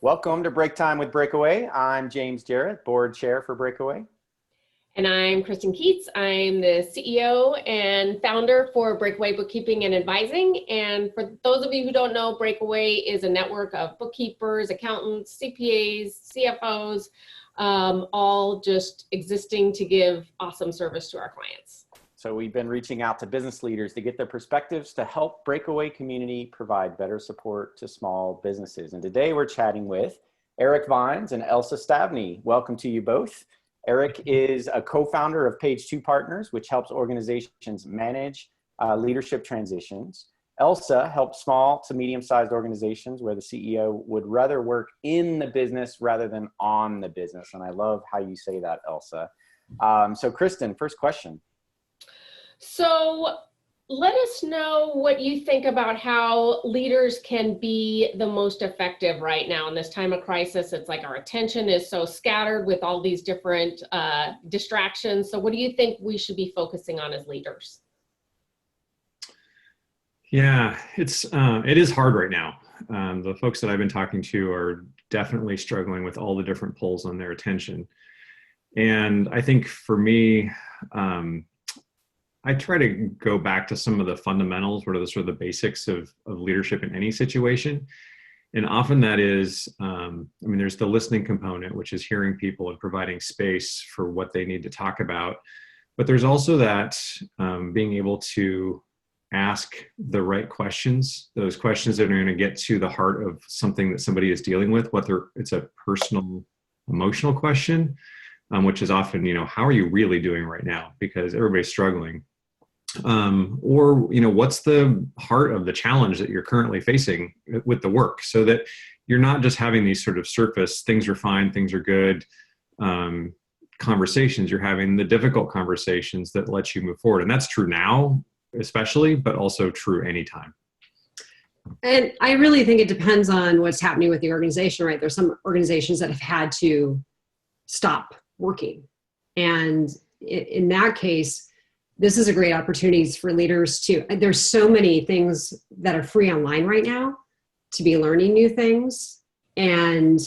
Welcome to Break Time with Breakaway. I'm James Jarrett, board chair for Breakaway. And I'm Kristen Keats. I'm the CEO and founder for Breakaway Bookkeeping and Advising. And for those of you who don't know, Breakaway is a network of bookkeepers, accountants, CPAs, CFOs, all just existing to give awesome service to our clients. So we've been reaching out to business leaders to get their perspectives to help Breakaway community provide better support to small businesses. And today we're chatting with Eric Vines and Elsa Stavney. Welcome to you both. Eric is a co-founder of Page 2 Partners, which helps organizations manage leadership transitions. Elsa helps small to medium-sized organizations where the CEO would rather work in the business rather than on the business. And I love how you say that, Elsa. So Kristen, first question. So let us know what you think about how leaders can be the most effective right now in this time of crisis. It's like our attention is so scattered with all these different distractions. So what do you think we should be focusing on as leaders? Yeah, it is hard right now. The folks that I've been talking to are definitely struggling with all the different pulls on their attention. And I think for me, I try to go back to some of the fundamentals, what are the sort of the basics of leadership in any situation. And often that is, there's the listening component, which is hearing people and providing space for what they need to talk about. But there's also that being able to ask the right questions, those questions that are going to get to the heart of something that somebody is dealing with, whether it's a personal, emotional question, which is often, how are you really doing right now? Because everybody's struggling. Or what's the heart of the challenge that you're currently facing with the work, so that you're not just having these sort of surface, things are fine, things are good, conversations. You're having the difficult conversations that let you move forward. And that's true now, especially, but also true anytime. And I really think it depends on what's happening with the organization, right? There's some organizations that have had to stop working. And in that case, this is a great opportunity for leaders to, there's so many things that are free online right now to be learning new things and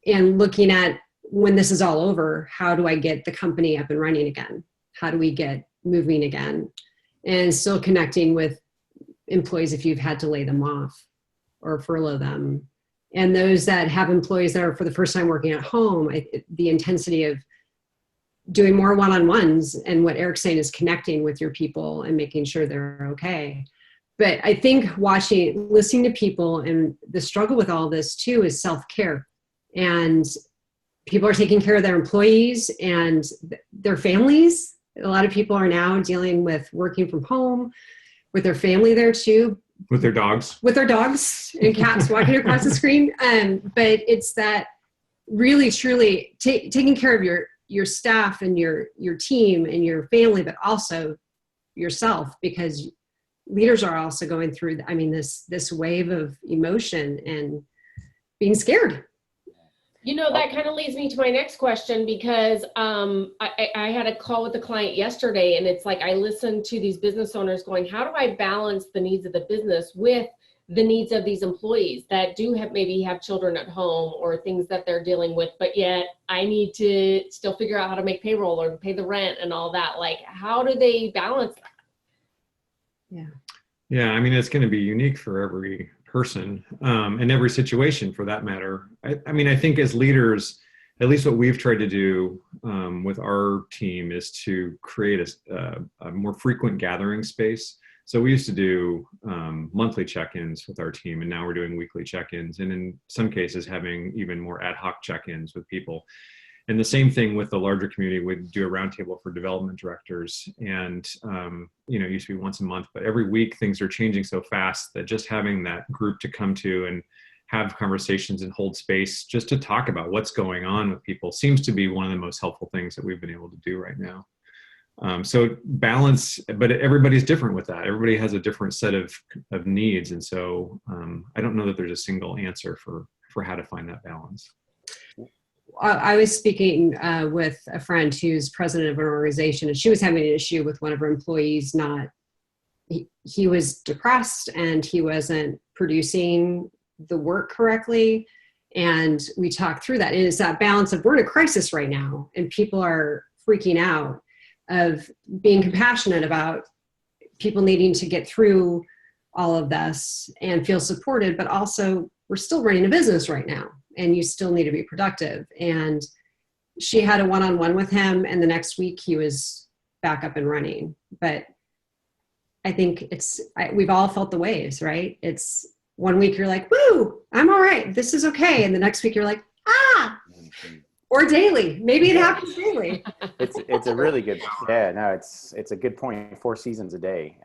looking at, when this is all over, how do I get the company up and running again? How do we get moving again? And still connecting with employees if you've had to lay them off or furlough them. And those that have employees that are for the first time working at home, the intensity of doing more one-on-ones, and what Eric's saying is connecting with your people and making sure they're okay. But I think listening to people, and the struggle with all this too is self-care. And people are taking care of their employees and their families. A lot of people are now dealing with working from home with their family there too. With their dogs. With their dogs and cats walking across the screen. But it's that really, truly taking care of your staff and your team and your family, but also yourself, because leaders are also going through, this wave of emotion and being scared. That kind of leads me to my next question, because I had a call with a client yesterday, and it's like I listened to these business owners going, how do I balance the needs of the business with the needs of these employees that do maybe have children at home or things that they're dealing with, but yet I need to still figure out how to make payroll or pay the rent and all that. Like, how do they balance that? Yeah, it's going to be unique for every person and every situation for that matter. I think as leaders, at least what we've tried to do with our team is to create a more frequent gathering space. So we used to do monthly check-ins with our team, and now we're doing weekly check-ins, and in some cases having even more ad hoc check-ins with people. And the same thing with the larger community. We'd do a roundtable for development directors, and it used to be once a month, but every week things are changing so fast that just having that group to come to and have conversations and hold space just to talk about what's going on with people seems to be one of the most helpful things that we've been able to do right now. So balance, but everybody's different with that. Everybody has a different set of needs. And so I don't know that there's a single answer for how to find that balance. I was speaking with a friend who's president of an organization, and she was having an issue with one of her employees. He was depressed and he wasn't producing the work correctly. And we talk through that. And it's that balance of, we're in a crisis right now and people are freaking out, of being compassionate about people needing to get through all of this and feel supported, but also we're still running a business right now and you still need to be productive. And she had a one-on-one with him, and the next week he was back up and running. But I think we've all felt the waves, right? It's one week you're like, woo, I'm all right, this is okay. And the next week you're like, ah, or daily. Maybe it happens daily. It's a really good, yeah, no, it's a good point. 4 seasons a day,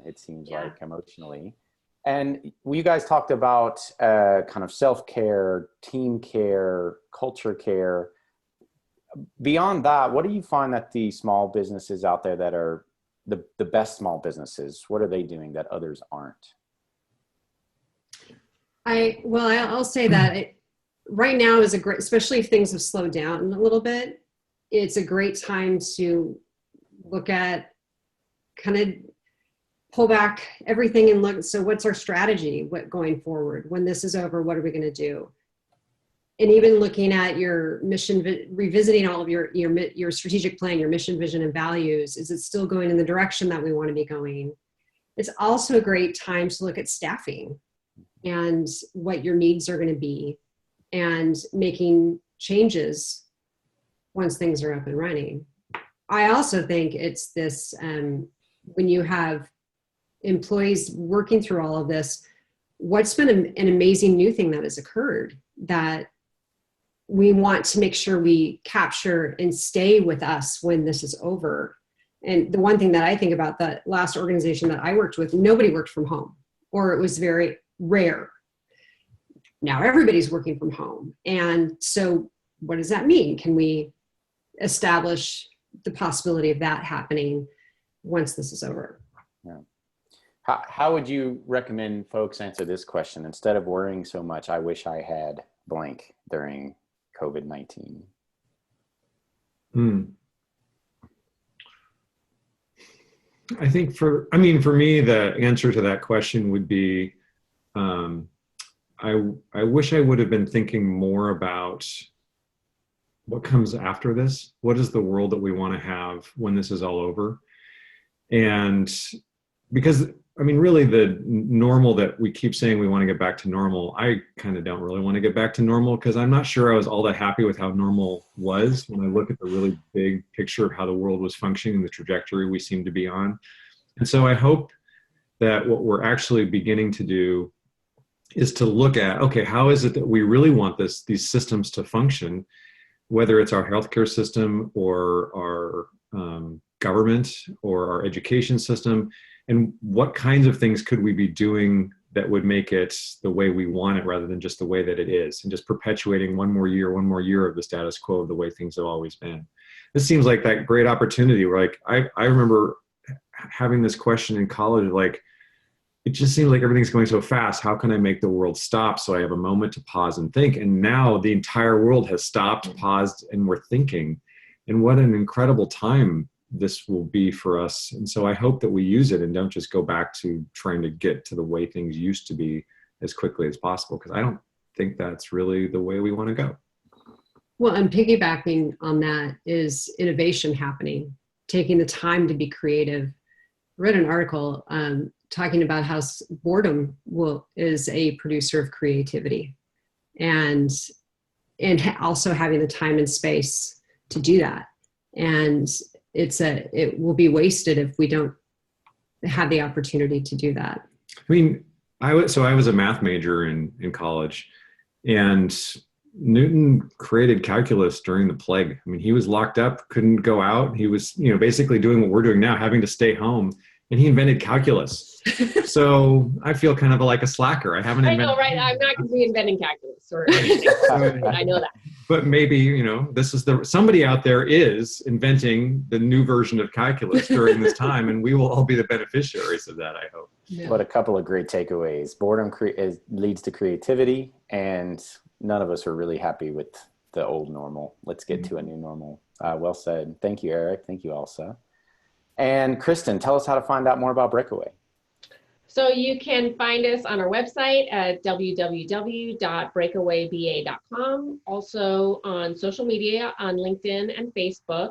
it seems like, emotionally. And you guys talked about kind of self-care, team care, culture care. Beyond that, what do you find that the small businesses out there that are the best small businesses, what are they doing that others aren't? I'll say that right now is a great, especially if things have slowed down a little bit, it's a great time to look at, kind of pull back everything and look, so what's our strategy, what going forward? When this is over, what are we going to do? And even looking at your mission, revisiting all of your strategic plan, your mission, vision, and values. Is it still going in the direction that we want to be going? It's also a great time to look at staffing and what your needs are going to be, and making changes once things are up and running. I also think it's this, when you have employees working through all of this, what's been an amazing new thing that has occurred that we want to make sure we capture and stay with us when this is over. And the one thing that I think about, the last organization that I worked with, nobody worked from home, or it was very rare. Now everybody's working from home. And so what does that mean? Can we establish the possibility of that happening once this is over? Yeah. How would you recommend folks answer this question? Instead of worrying so much, I wish I had blank during COVID-19. I think for me, the answer to that question would be, I wish I would have been thinking more about what comes after this. What is the world that we want to have when this is all over? And because, really the normal that we keep saying we want to get back to normal, I kind of don't really want to get back to normal, because I'm not sure I was all that happy with how normal was when I look at the really big picture of how the world was functioning and the trajectory we seem to be on. And so I hope that what we're actually beginning to do is to look at, okay, how is it that we really want these systems to function, whether it's our healthcare system or our government or our education system, and what kinds of things could we be doing that would make it the way we want it rather than just the way that it is, and just perpetuating one more year of the status quo of the way things have always been. This seems like that great opportunity where, like, I remember having this question in college, like, it just seems like everything's going so fast. How can I make the world stop so I have a moment to pause and think? And now the entire world has stopped, paused, and we're thinking. And what an incredible time this will be for us. And so I hope that we use it and don't just go back to trying to get to the way things used to be as quickly as possible, because I don't think that's really the way we want to go. Well, and piggybacking on that is innovation happening, taking the time to be creative. I read an article talking about how boredom is a producer of creativity, and also having the time and space to do that. And it will be wasted if we don't have the opportunity to do that. I was a math major in college, and Newton created calculus during the plague. He was locked up, couldn't go out. He was, basically doing what we're doing now, having to stay home, and he invented calculus. So I feel kind of like a slacker. I haven't invented. I know, right? I'm not going to be inventing calculus or anything. I know that. But maybe, this is somebody out there is inventing the new version of calculus during this time, and we will all be the beneficiaries of that, I hope. Yeah. What a couple of great takeaways. Boredom leads to creativity, and none of us are really happy with the old normal. Let's get to a new normal. Well said. Thank you, Eric. Thank you, Elsa. And Kristen, tell us how to find out more about Breakaway. So you can find us on our website at www.breakawayba.com. Also on social media on LinkedIn and Facebook.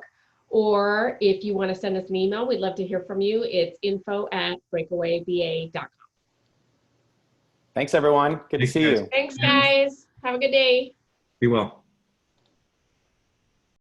Or if you want to send us an email, we'd love to hear from you. It's info@breakawayba.com. Thanks, everyone. Good to see you. Thanks, guys. Have a good day. Be well.